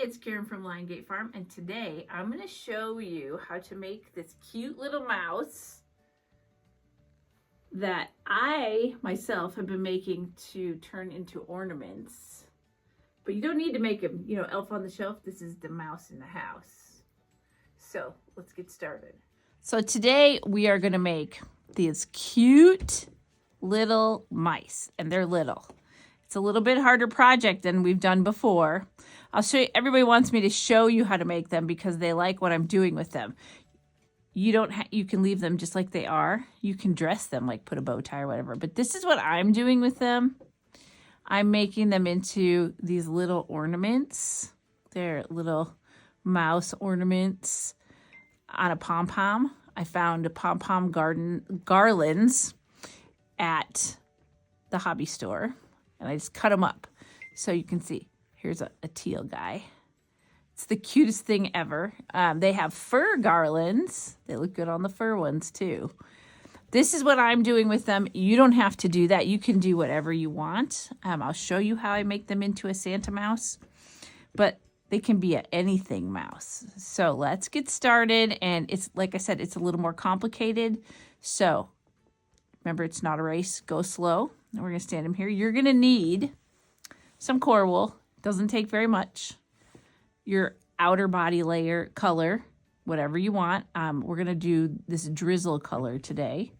it's Karen from Liongate Farm, and today I'm going to show you how to make this cute little mouse that I myself have been making to turn into ornaments. But you don't need to make them, elf on the shelf. This is the mouse in the house. So let's get started. So today we are going to make these cute little mice, and they're little. It's a little bit harder project than we've done before. I'll show you. Everybody wants me to show you how to make them because they like what I'm doing with them. You can leave them just like they are. You can dress them, like put a bow tie or whatever. But this is what I'm doing with them. I'm making them into these little ornaments. They're little mouse ornaments on a pom-pom. I found a pom-pom garlands at the hobby store. And I just cut them up. So you can see, here's a teal guy. It's the cutest thing ever. They have fur garlands. They look good on the fur ones too. This is what I'm doing with them. You don't have to do that. You can do whatever you want. I'll show you how I make them into a Santa mouse. But they can be an anything mouse. So let's get started. And it's, like I said, it's a little more complicated. So remember, it's not a race. Go slow. And we're going to stand them here. You're going to need some core wool. Doesn't take very much. Your outer body layer color, whatever you want. We're going to do this drizzle color today.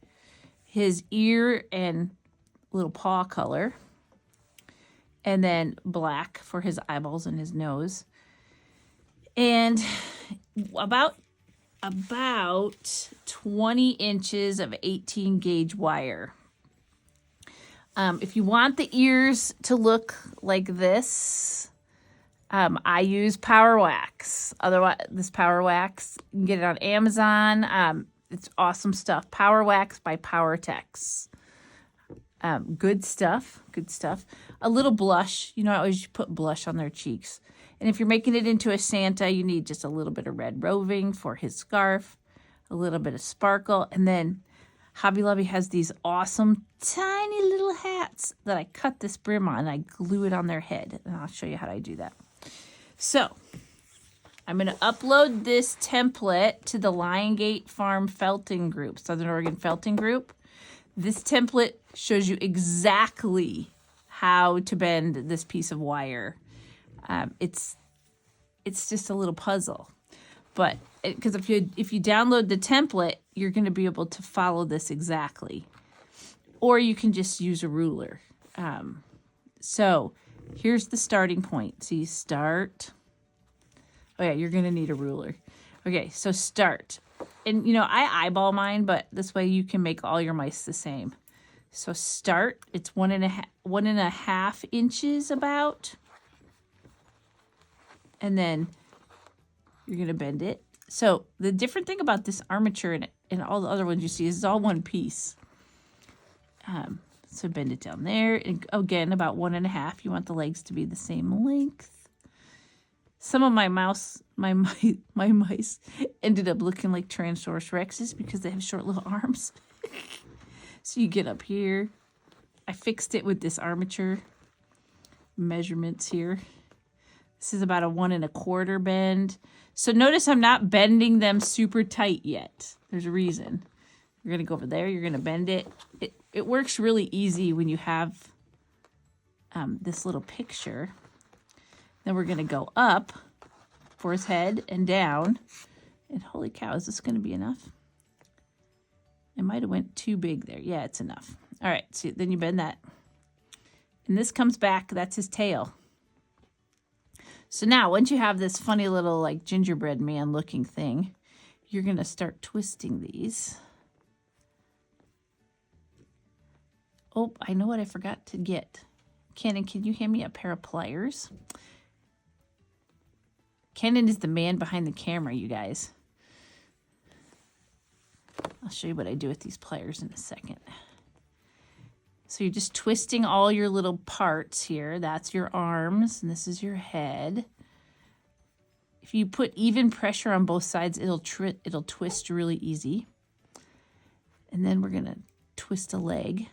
His ear and little paw color. And then black for his eyeballs and his nose. And about 20 inches of 18 gauge wire. If you want the ears to look like this, I use power wax. Otherwise, this power wax, you can get it on Amazon. It's awesome stuff. Power wax by PowerTex. Good stuff. Good stuff. A little blush. I always put blush on their cheeks. And if you're making it into a Santa, you need just a little bit of red roving for his scarf, a little bit of sparkle, and then Hobby Lobby has these awesome tiny little hats that I cut this brim on and I glue it on their head. And I'll show you how I do that. So I'm going to upload this template to the Liongate Farm felting group, Southern Oregon felting group. This template shows you exactly how to bend this piece of wire. It's just a little puzzle. But because if you download the template, you're going to be able to follow this exactly. Or you can just use a ruler. So here's the starting point. So you start. Oh, yeah, you're going to need a ruler. Okay, so start. And, I eyeball mine, but this way you can make all your mice the same. So start. It's 1.5 inches about. And then you're going to bend it. So the different thing about this armature and all the other ones you see is it's all one piece. So bend it down there. And again, about 1.5. You want the legs to be the same length. Some of my mice ended up looking like Tyrannosaurus Rexes because they have short little arms. So you get up here. I fixed it with this armature. Measurements here. This is about a 1.25 bend. So notice I'm not bending them super tight yet. There's a reason. You're going to go over there. You're going to bend it. It works really easy when you have this little picture. Then we're going to go up for his head and down. And holy cow, is this going to be enough? It might have went too big there. Yeah, it's enough. All right, so then you bend that. And this comes back. That's his tail. So now, once you have this funny little like gingerbread man looking thing, you're going to start twisting these. Oh, I know what I forgot to get. Kenan, can you hand me a pair of pliers? Kenan is the man behind the camera, you guys. I'll show you what I do with these pliers in a second. So you're just twisting all your little parts here. That's your arms, and this is your head. If you put even pressure on both sides, it'll twist really easy. And then we're going to twist a leg.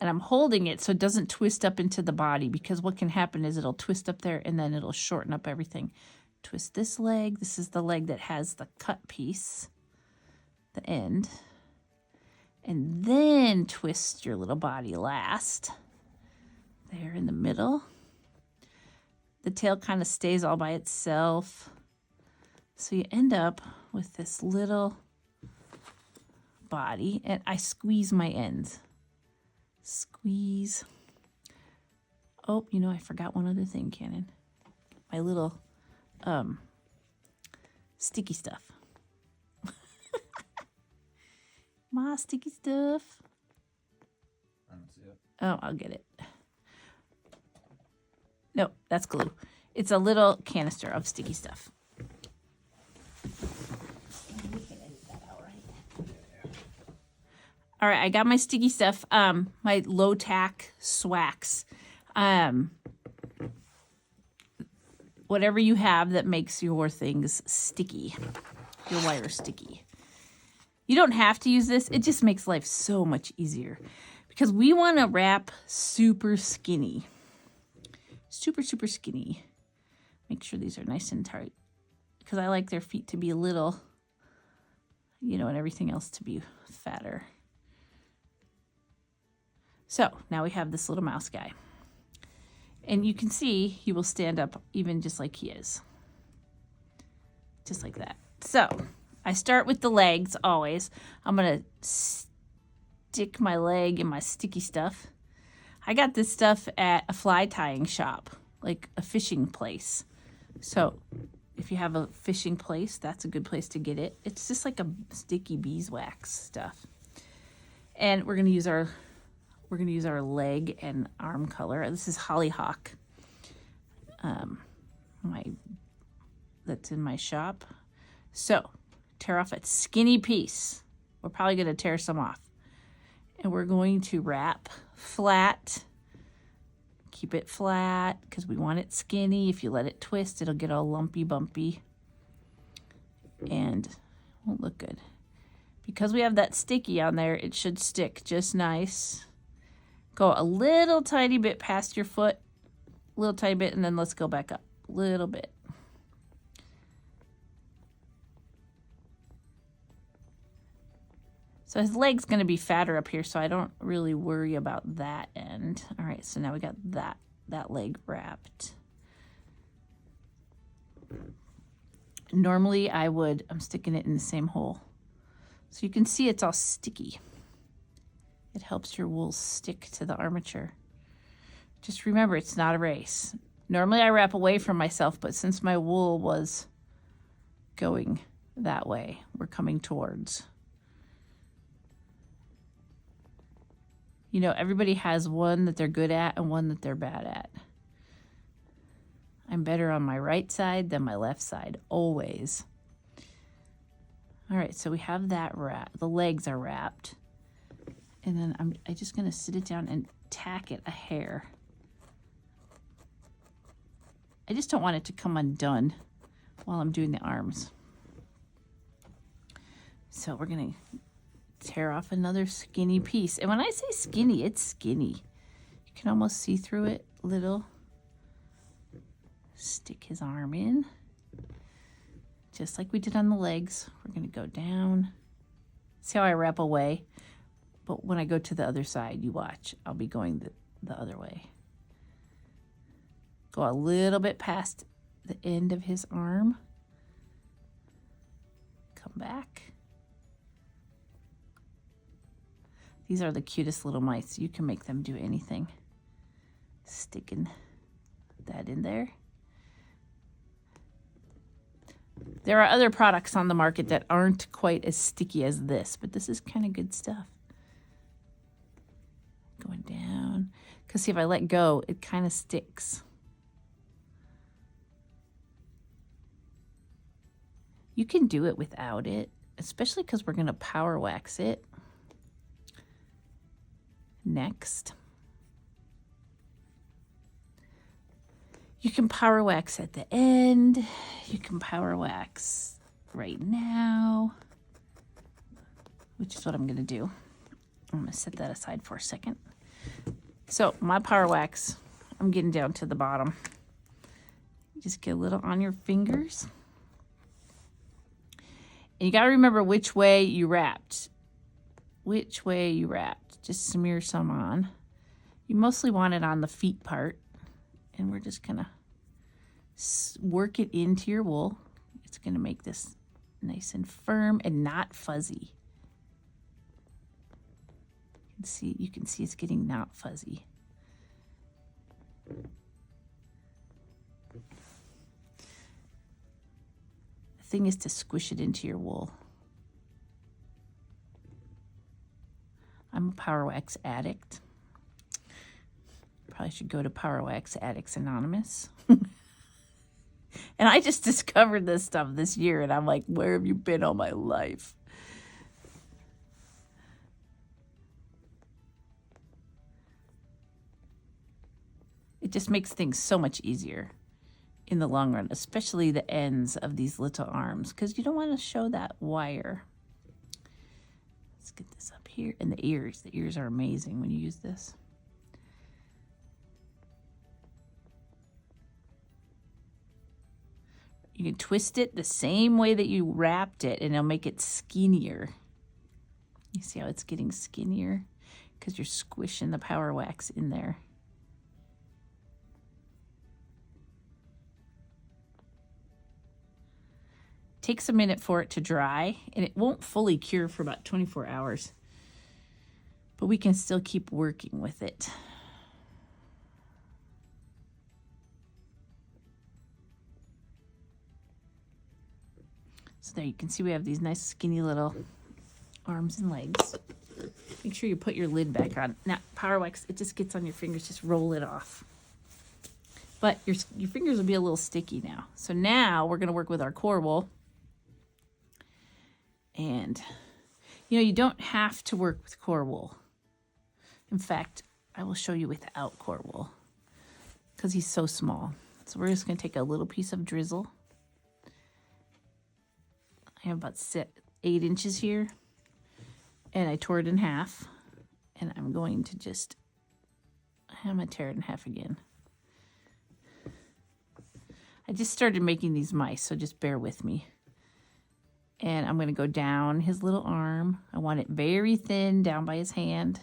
And I'm holding it so it doesn't twist up into the body, because what can happen is it'll twist up there and then it'll shorten up everything. Twist this leg. This is the leg that has the cut piece, the end. And then twist your little body last. There in the middle. The tail kind of stays all by itself. So you end up with this little body, and I squeeze my ends. Squeeze. Oh, you know, I forgot one other thing, Cannon. My little sticky stuff. My sticky stuff. I don't see it. Oh, I'll get it. No, that's glue. It's a little canister of sticky stuff. All right, I got my sticky stuff, my low tack swax. Whatever you have that makes your things sticky, your wire sticky. You don't have to use this. It just makes life so much easier, because we want to wrap super skinny. Super, super skinny. Make sure these are nice and tight, because I like their feet to be little, you know, and everything else to be fatter. So now we have this little mouse guy. And you can see he will stand up even just like he is. Just like that. So I start with the legs always. I'm going to stick my leg in my sticky stuff. I got this stuff at a fly tying shop, like a fishing place. So if you have a fishing place, that's a good place to get it. It's just like a sticky beeswax stuff. And we're going to use our leg and arm color. This is Hollyhock. That's in my shop. So tear off a skinny piece. We're probably going to tear some off. And we're going to wrap flat. Keep it flat because we want it skinny. If you let it twist, it'll get all lumpy bumpy and won't look good. Because we have that sticky on there, it should stick just nice. Go a little tiny bit past your foot, a little tiny bit, and then let's go back up a little bit. So his leg's going to be fatter up here, so I don't really worry about that end. All right, so now we got that leg wrapped. Normally I'm sticking it in the same hole. So you can see it's all sticky. It helps your wool stick to the armature. Just remember, it's not a race. Normally I wrap away from myself, but since my wool was going that way, we're coming towards. You know, everybody has one that they're good at and one that they're bad at. I'm better on my right side than my left side, always. All right, so we have that wrapped. The legs are wrapped. And then I'm just going to sit it down and tack it a hair. I just don't want it to come undone while I'm doing the arms. So we're going to tear off another skinny piece. And when I say skinny, it's skinny. You can almost see through it a little. Stick his arm in. Just like we did on the legs. We're going to go down. See how I wrap away? But when I go to the other side, you watch. I'll be going the other way. Go a little bit past the end of his arm. Come back. These are the cutest little mice. You can make them do anything. Sticking that in there. There are other products on the market that aren't quite as sticky as this, but this is kind of good stuff. Going down. Because see, if I let go, it kind of sticks. You can do it without it, especially because we're going to power wax it. Next. You can power wax at the end. You can power wax right now, which is what I'm going to do. I'm going to set that aside for a second. So my power wax, I'm getting down to the bottom. Just get a little on your fingers. And you got to remember which way you wrapped. Which way you wrapped. Just smear some on. You mostly want it on the feet part. And we're just going to work it into your wool. It's going to make this nice and firm and not fuzzy. You can see it's getting not fuzzy. The thing is to squish it into your wool. I'm a Power Wax addict. Probably should go to Power Wax Addicts Anonymous. And I just discovered this stuff this year, and I'm like, where have you been all my life? It just makes things so much easier in the long run, especially the ends of these little arms, because you don't want to show that wire. Let's get this up here. And the ears. The ears are amazing when you use this. You can twist it the same way that you wrapped it, and it'll make it skinnier. You see how it's getting skinnier? Because you're squishing the power wax in there. Takes a minute for it to dry, and it won't fully cure for about 24 hours. But we can still keep working with it. So there you can see we have these nice skinny little arms and legs. Make sure you put your lid back on. Now, power wax, it just gets on your fingers. Just roll it off. But your fingers will be a little sticky now. So now we're going to work with our core wool. And, you don't have to work with core wool. In fact, I will show you without core wool because he's so small. So we're just going to take a little piece of drizzle. I have about 8 inches here, and I tore it in half, and I'm going to I'm going to tear it in half again. I just started making these mice, so just bear with me. And I'm going to go down his little arm. I want it very thin down by his hand.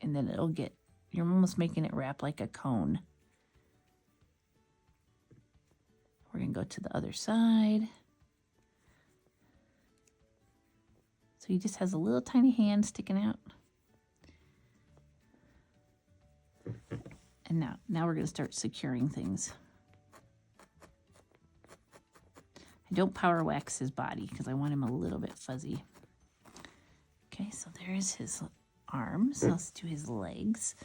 And then you're almost making it wrap like a cone. We're going to go to the other side. So he just has a little tiny hand sticking out. And now we're going to start securing things. I don't power wax his body because I want him a little bit fuzzy. Okay, so there's his arms. Let's do his legs.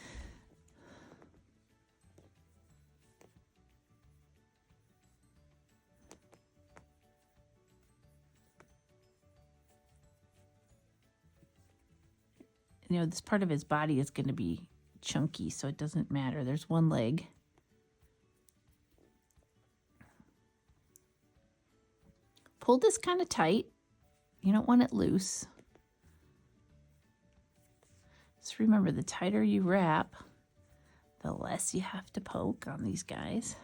This part of his body is going to be chunky, so it doesn't matter. There's one leg. Pull this kind of tight. You don't want it loose. Just remember, the tighter you wrap, the less you have to poke on these guys.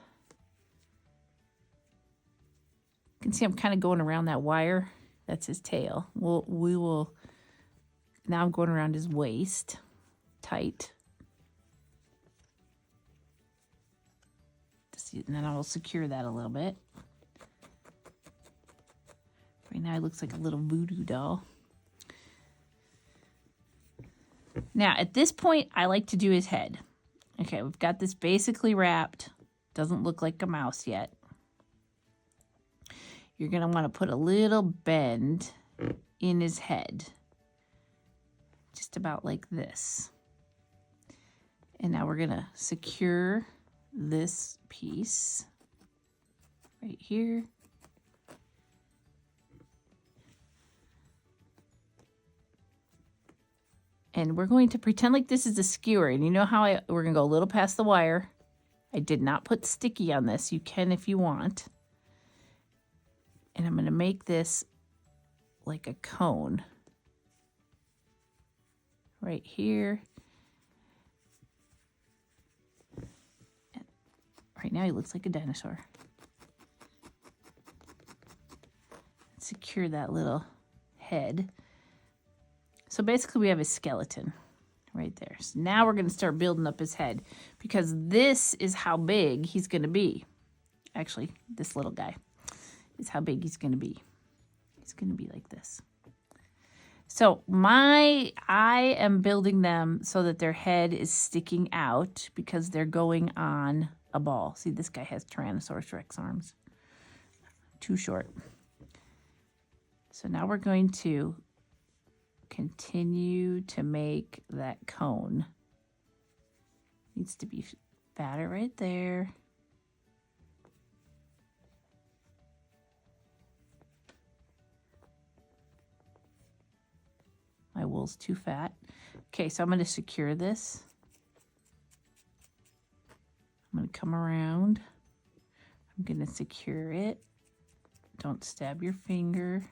You can see I'm kind of going around that wire. That's his tail. Now I'm going around his waist, tight. And then I will secure that a little bit. Right now, it looks like a little voodoo doll. Now, at this point, I like to do his head. Okay, we've got this basically wrapped. Doesn't look like a mouse yet. You're going to want to put a little bend in his head. Just about like this. And now we're going to secure this piece right here. And we're going to pretend like this is a skewer. And you know how we're going to go a little past the wire. I did not put sticky on this. You can if you want. And I'm going to make this like a cone. Right here. Right now he looks like a dinosaur. Secure that little head. So basically we have his skeleton right there. So now we're going to start building up his head because this is how big he's going to be. Actually, this little guy is how big he's going to be. He's going to be like this. So I am building them so that their head is sticking out because they're going on a ball. See, this guy has Tyrannosaurus Rex arms. Too short. So now we're going to continue to make that cone. Needs to be fatter right there. My wool's too fat. Okay, so I'm going to secure this. I'm going to come around. I'm going to secure it. Don't stab your finger.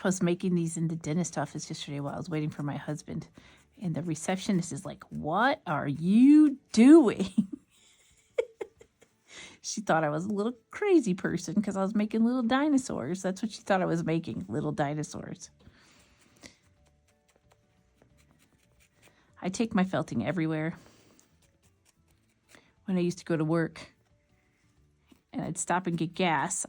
I was making these in the dentist office yesterday while I was waiting for my husband. And the receptionist is like, "What are you doing?" She thought I was a little crazy person because I was making little dinosaurs. That's what she thought I was making, little dinosaurs. I take my felting everywhere. When I used to go to work and I'd stop and get gas,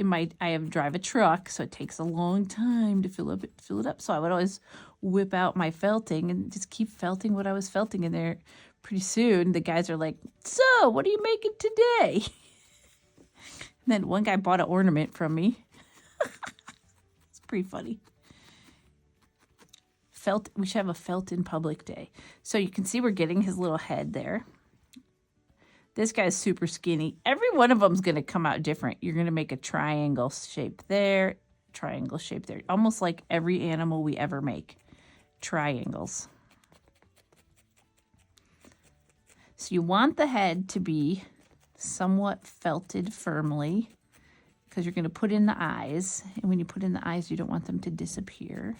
I drive a truck, so it takes a long time to fill it up. So I would always whip out my felting and just keep felting what I was felting in there. Pretty soon, the guys are like, "So, what are you making today?" And then one guy bought an ornament from me. It's pretty funny. We should have a felt in public day. So you can see we're getting his little head there. This guy's super skinny. Every one of them's going to come out different. You're going to make a triangle shape there, triangle shape there. Almost like every animal we ever make. Triangles. So you want the head to be somewhat felted firmly because you're going to put in the eyes. And when you put in the eyes, you don't want them to disappear.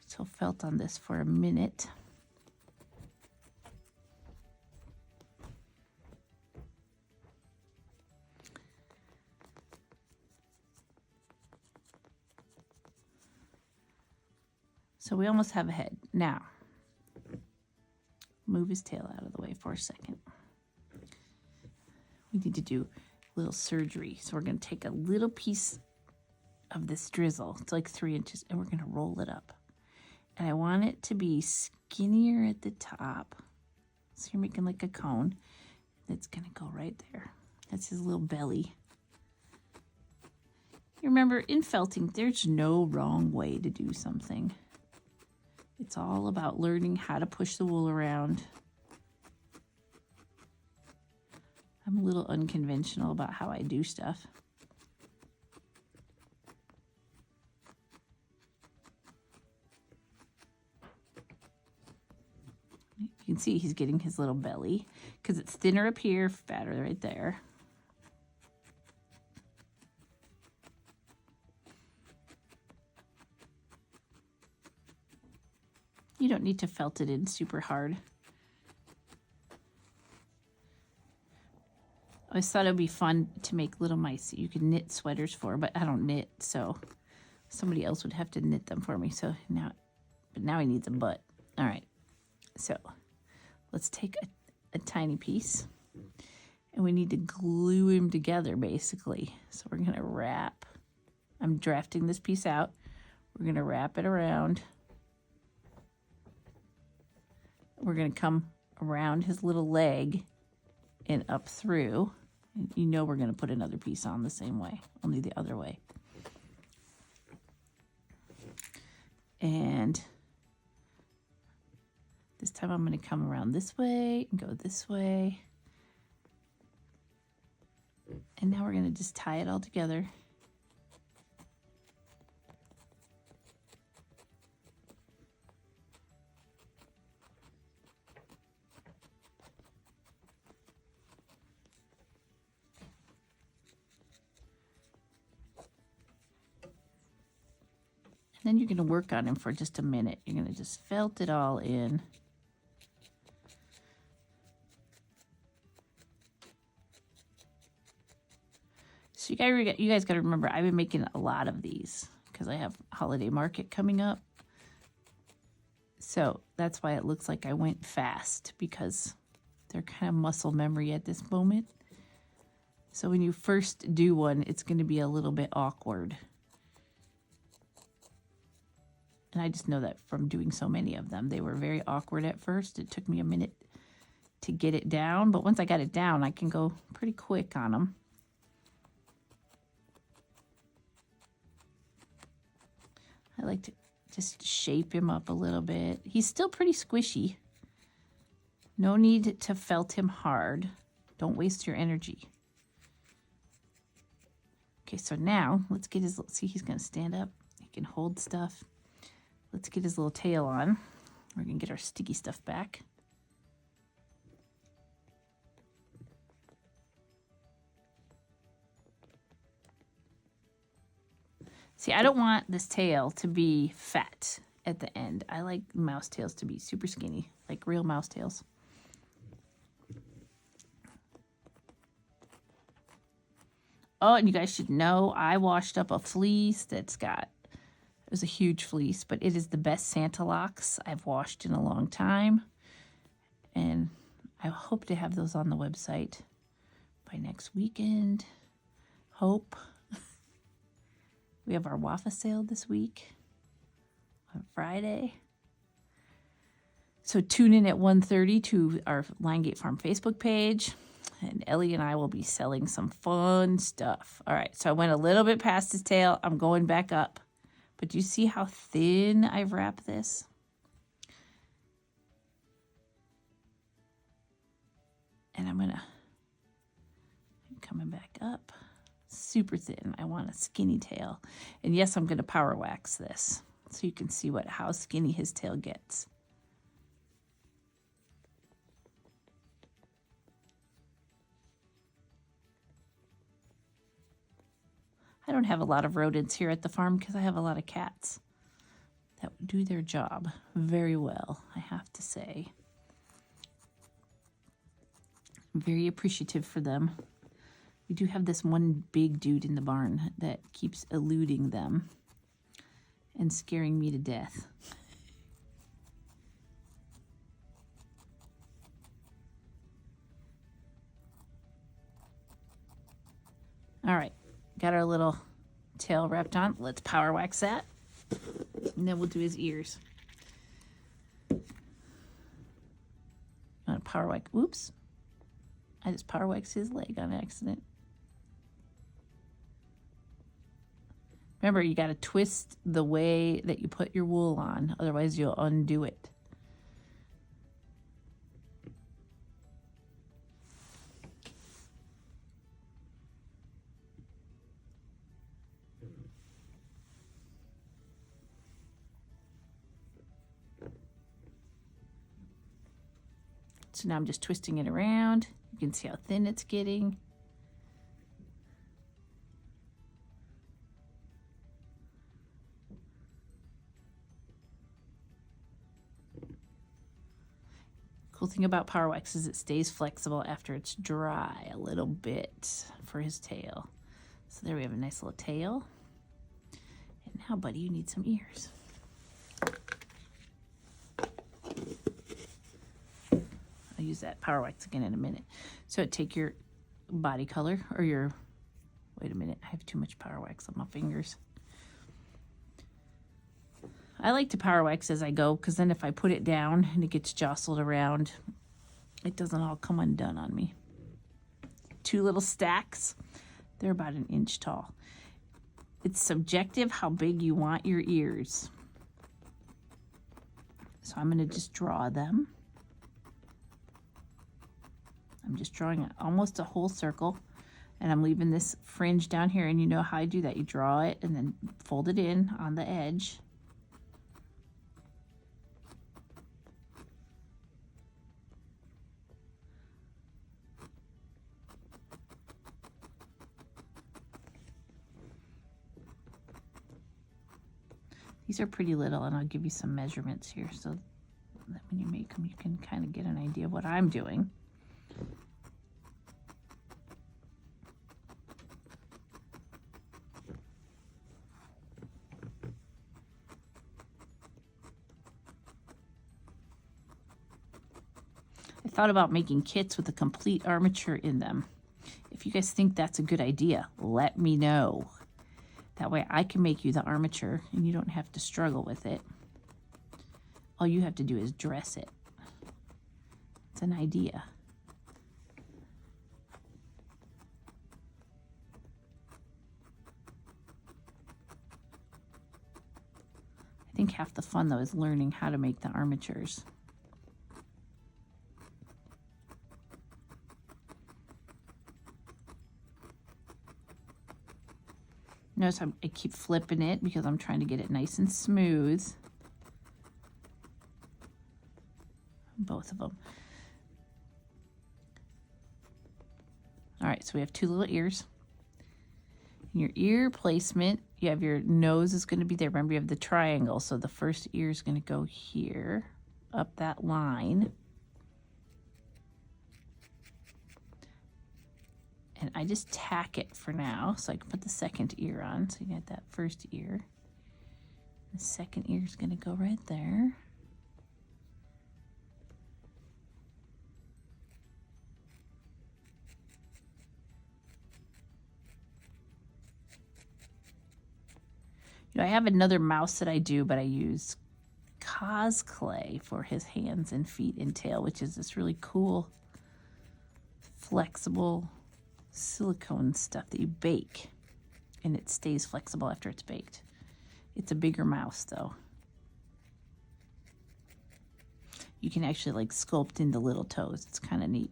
So felt on this for a minute. So we almost have a head. Now, move his tail out of the way for a second. We need to do a little surgery. So we're going to take a little piece of this drizzle. It's like 3 inches, and we're going to roll it up. And I want it to be skinnier at the top. So you're making like a cone. It's going to go right there. That's his little belly. You remember, in felting, there's no wrong way to do something. It's all about learning how to push the wool around. I'm a little unconventional about how I do stuff. You can see he's getting his little belly because it's thinner up here, fatter right there. You don't need to felt it in super hard. I always thought it would be fun to make little mice that you can knit sweaters for, but I don't knit, so somebody else would have to knit them for me. So now he needs a butt. All right, so let's take a tiny piece, and we need to glue him together, basically. So we're gonna wrap. I'm drafting this piece out. We're gonna wrap it around. We're going to come around his little leg and up through. And you know we're going to put another piece on the same way, only the other way. And this time I'm going to come around this way and go this way. And now we're going to just tie it all together. Then you're going to work on him for just a minute. You're going to just felt it all in. So you guys got to remember, I've been making a lot of these because I have holiday market coming up. So that's why it looks like I went fast, because they're kind of muscle memory at this moment. So when you first do one, it's going to be a little bit awkward. And I just know that from doing so many of them. They were very awkward at first. It took me a minute to get it down. But once I got it down, I can go pretty quick on them. I like to just shape him up a little bit. He's still pretty squishy. No need to felt him hard. Don't waste your energy. Okay, so now let's get his, see, he's going to stand up. He can hold stuff. Let's get his little tail on. We're going to get our sticky stuff back. See, I don't want this tail to be fat at the end. I like mouse tails to be super skinny, like real mouse tails. Oh, and you guys should know, I washed up a fleece that's got, it was a huge fleece, but it is the best Santa locks I've washed in a long time. And I hope to have those on the website by next weekend. Hope. We have our waffle sale this week on Friday. So tune in at 1:30 to our Liongate Farm Facebook page. And Ellie and I will be selling some fun stuff. All right, so I went a little bit past his tail. I'm going back up. But do you see how thin I've wrapped this? And I'm coming back up. Super thin. I want a skinny tail. And yes, I'm going to power wax this so you can see how skinny his tail gets. I don't have a lot of rodents here at the farm because I have a lot of cats that do their job very well, I have to say. I'm very appreciative for them. We do have this one big dude in the barn that keeps eluding them and scaring me to death. All right, got our little tail wrapped on. Let's power wax that, and then we'll do his ears. I'm gonna power wax, oops. I just power waxed his leg on accident. Remember, you got to twist the way that you put your wool on, otherwise you'll undo it. So now I'm just twisting it around. You can see how thin it's getting. Cool thing about power wax is it stays flexible after it's dry a little bit for his tail. So there we have a nice little tail. And now, buddy, you need some ears. I'll use that power wax again in a minute. So take your body color or your, wait a minute, I have too much power wax on my fingers. I like to power wax as I go because then if I put it down and it gets jostled around, it doesn't all come undone on me. 2 little stacks, they're about 1 inch tall. It's subjective how big you want your ears. So I'm going to just draw them. I'm just drawing almost a whole circle, and I'm leaving this fringe down here, and you know how I do that. You draw it and then fold it in on the edge. These are pretty little, and I'll give you some measurements here so that when you make them, you can kind of get an idea of what I'm doing. I thought about making kits with a complete armature in them. If you guys think that's a good idea, let me know. That way I can make you the armature and you don't have to struggle with it. All you have to do is dress it. It's an idea. I think half the fun though is learning how to make the armatures. Notice I keep flipping it because I'm trying to get it nice and smooth. Both of them. All right, so we have two little ears. In your ear placement, you have your nose is going to be there. Remember, you have the triangle, so the first ear is going to go here, up that line. And I just tack it for now, so I can put the second ear on. So you got that first ear. The second ear is going to go right there. You know, I have another mouse that I do, but I use cosplay for his hands and feet and tail, which is this really cool, flexible silicone stuff that you bake, and it stays flexible after it's baked. It's a bigger mouse though. You can actually like sculpt in the little toes. It's kind of neat.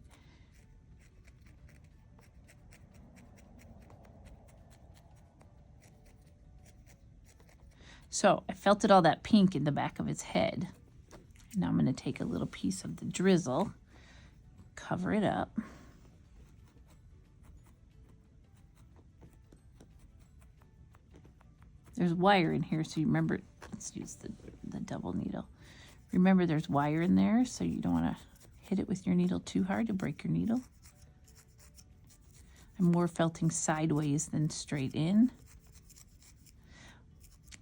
So I felted all that pink in the back of his head. Now I'm going to take a little piece of the drizzle, cover it up. There's wire in here, so you remember, let's use the double needle. Remember there's wire in there, so you don't want to hit it with your needle too hard to break your needle. I'm more felting sideways than straight in.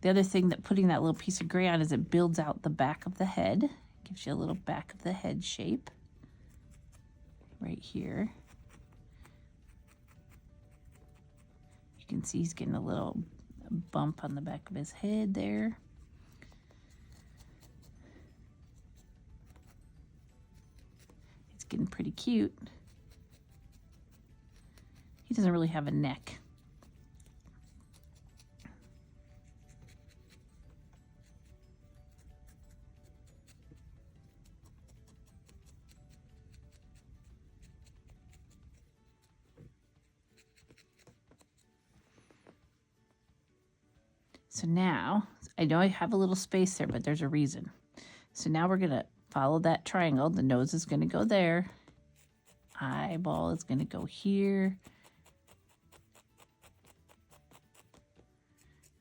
The other thing that putting that little piece of gray on is it builds out the back of the head. Gives you a little back of the head shape right here. You can see he's getting a little bump on the back of his head there. It's getting pretty cute. He doesn't really have a neck. So now, I know I have a little space there, but there's a reason. So now we're going to follow that triangle. The nose is going to go there. Eyeball is going to go here.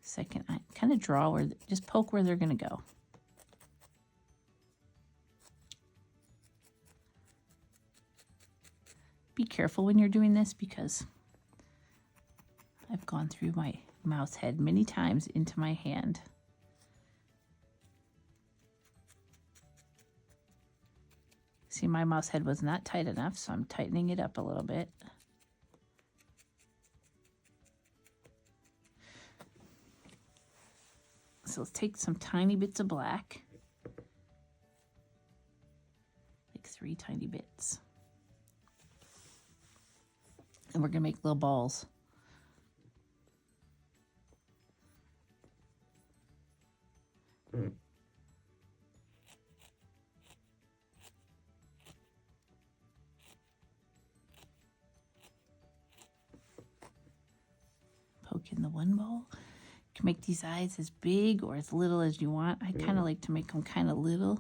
Second eye, kind of draw where, just poke where they're going to go. Be careful when you're doing this because I've gone through my mouse head many times into my hand. See, my mouse head was not tight enough, so I'm tightening it up a little bit. So let's take some tiny bits of black, like 3 tiny bits. And we're gonna make little balls. Poke in the one ball. You can make these eyes as big or as little as you want. I kind of like to make them kind of little.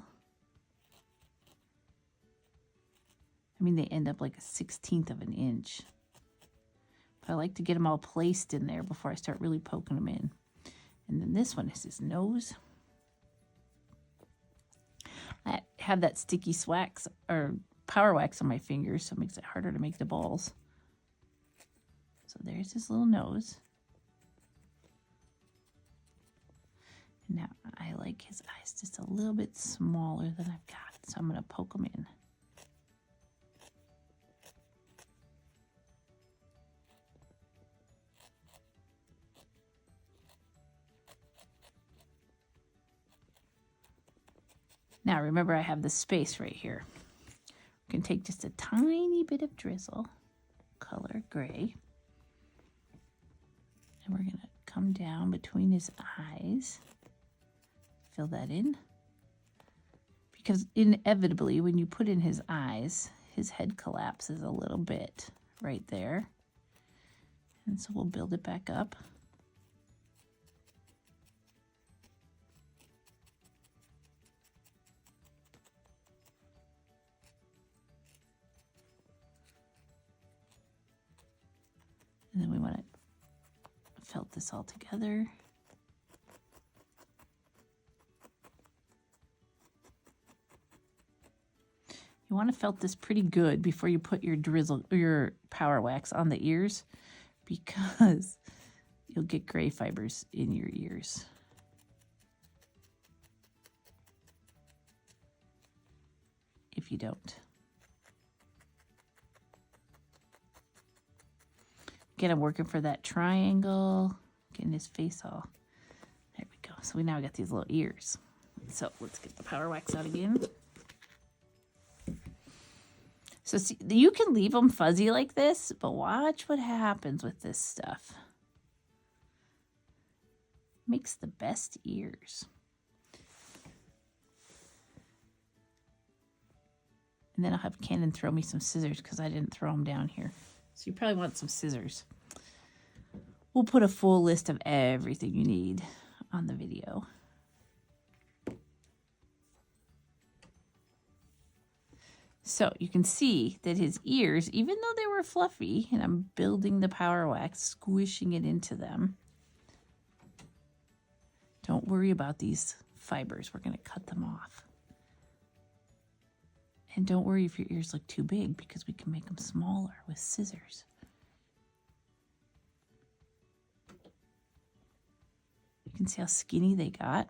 I mean, they end up like a 1/16 of an inch. But I like to get them all placed in there before I start really poking them in. And then this one is his nose. have that sticky wax or power wax on my fingers, so it makes it harder to make the balls. So there's his little nose. Now I like his eyes just a little bit smaller than I've got, so I'm going to poke them in. Now remember, I have the space right here. We can take just a tiny bit of drizzle, color gray, and we're going to come down between his eyes, fill that in, because inevitably when you put in his eyes, his head collapses a little bit right there, and so we'll build it back up. And then we want to felt this all together. You want to felt this pretty good before you put your drizzle or your power wax on the ears, because you'll get gray fibers in your ears. If you don't. Again, I'm working for that triangle, getting his face all. There we go. So we now got these little ears. So let's get the power wax out again. So see, you can leave them fuzzy like this, but watch what happens with this stuff. Makes the best ears. And then I'll have Cannon throw me some scissors because I didn't throw them down here. So you probably want some scissors. We'll put a full list of everything you need on the video. So you can see that his ears, even though they were fluffy, and I'm building the power wax, squishing it into them. Don't worry about these fibers. We're going to cut them off. And don't worry if your ears look too big, because we can make them smaller with scissors. You can see how skinny they got.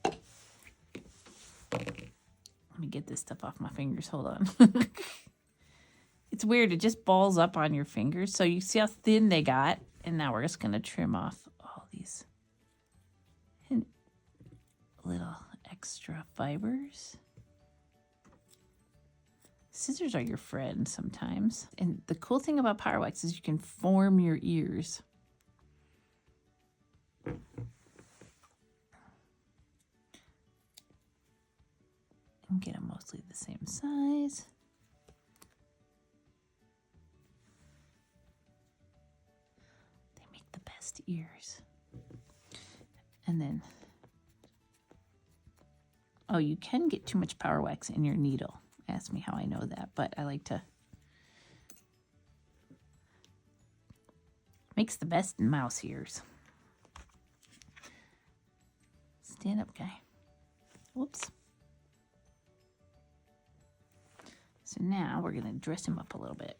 Let me get this stuff off my fingers. Hold on. It's weird. It just balls up on your fingers. So you see how thin they got. And now we're just going to trim off all these little extra fibers. Scissors are your friend sometimes. And the cool thing about power wax is you can form your ears. And get them mostly the same size. The best ears. And then, oh, you can get too much power wax in your needle. Ask me how I know that, but I like to. Makes the best mouse ears. Stand up, guy. Whoops. So now we're going to dress him up a little bit.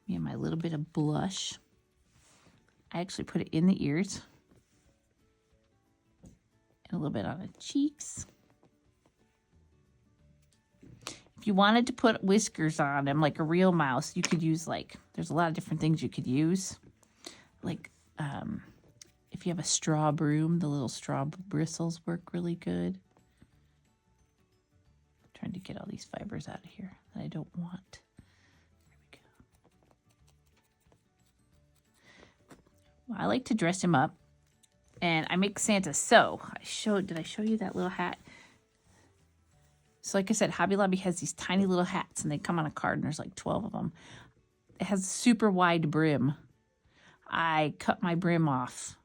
Me and my little bit of blush. I actually put it in the ears. And a little bit on the cheeks. If you wanted to put whiskers on him like a real mouse, you could use there's a lot of different things you could use. Like if you have a straw broom, the little straw bristles work really good. I'm trying to get all these fibers out of here that I don't want. I like to dress him up, and I make Santa. So did I show you that little hat? So like I said, Hobby Lobby has these tiny little hats, and they come on a card, and there's like 12 of them. It has a super wide brim. I cut my brim off,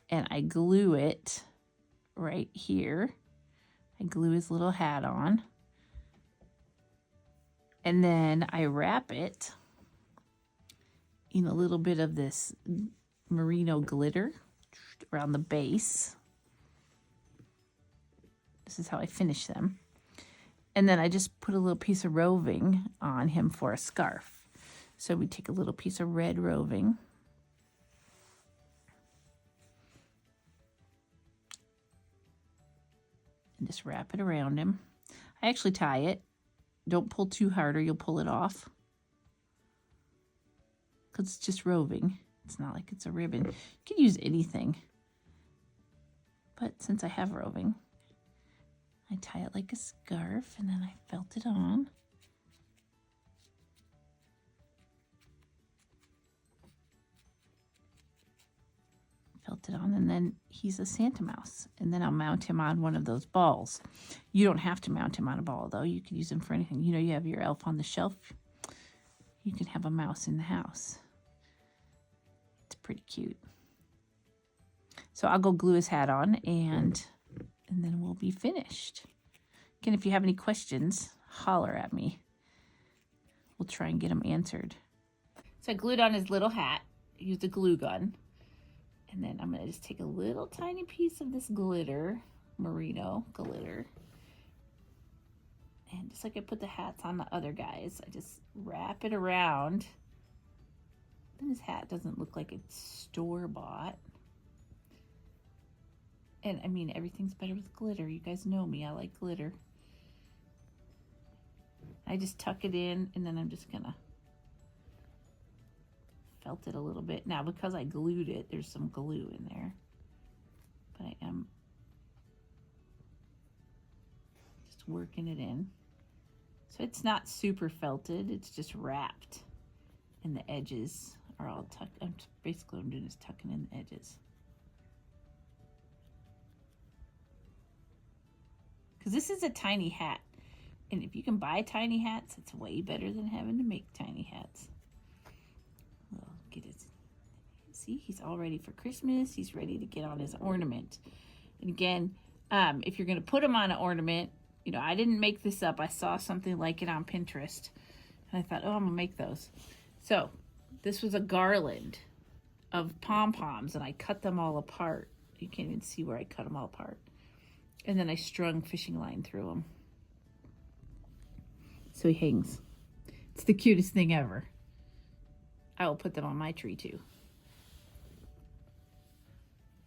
and I glue it right here. I glue his little hat on. And then I wrap it in a little bit of this merino glitter around the base. This is how I finish them. And then I just put a little piece of roving on him for a scarf. So we take a little piece of red roving. And just wrap it around him. I actually tie it. Don't pull too hard or you'll pull it off. Because it's just roving. It's not like it's a ribbon. You can use anything. But since I have roving, I tie it like a scarf and then I felt it on. Felt it on, and then he's a Santa mouse. And then I'll mount him on one of those balls. You don't have to mount him on a ball, though. You can use him for anything. You know, you have your elf on the shelf. You can have a mouse in the house. It's pretty cute. So I'll go glue his hat on, and then we'll be finished. Again, if you have any questions, holler at me. We'll try and get them answered. So I glued on his little hat. Used a glue gun. And then I'm going to just take a little tiny piece of this glitter, merino glitter. And just like I put the hats on the other guys, I just wrap it around. Then his hat doesn't look like it's store-bought. And I mean, everything's better with glitter. You guys know me, I like glitter. I just tuck it in, and then I'm just going to felt it a little bit. Now, because I glued it, there's some glue in there. But I am just working it in. So it's not super felted, it's just wrapped. And the edges are all tucked. Basically what I'm doing is tucking in the edges. Because this is a tiny hat. And if you can buy tiny hats, it's way better than having to make tiny hats. Get his, see, he's all ready for Christmas. He's ready to get on his ornament. And again, if you're going to put him on an ornament, you know, I didn't make this up. I saw something like it on Pinterest. And I thought, oh, I'm going to make those. So this was a garland of pom-poms, and I cut them all apart. You can't even see where I cut them all apart. And then I strung fishing line through them. So he hangs. It's the cutest thing ever. I will put them on my tree too.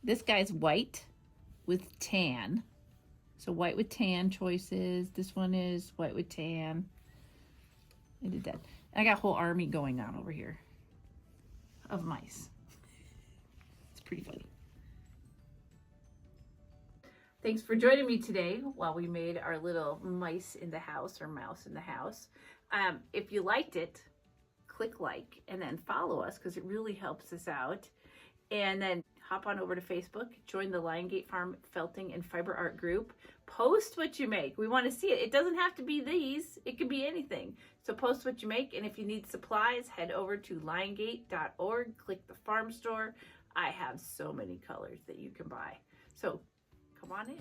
This guy's white with tan. So white with tan choices. This one is white with tan. I did that. I got a whole army going on over here of mice. It's pretty funny. Thanks for joining me today while we made our little mice in the house, or mouse in the house. If you liked it, click like and then follow us, because it really helps us out. And then hop on over to Facebook, join the Liongate Farm Felting and Fiber Art group. Post what you make. We want to see it. It doesn't have to be these. It could be anything. So post what you make, and if you need supplies, head over to liongate.org, click the farm store. I have so many colors that you can buy. So come on in.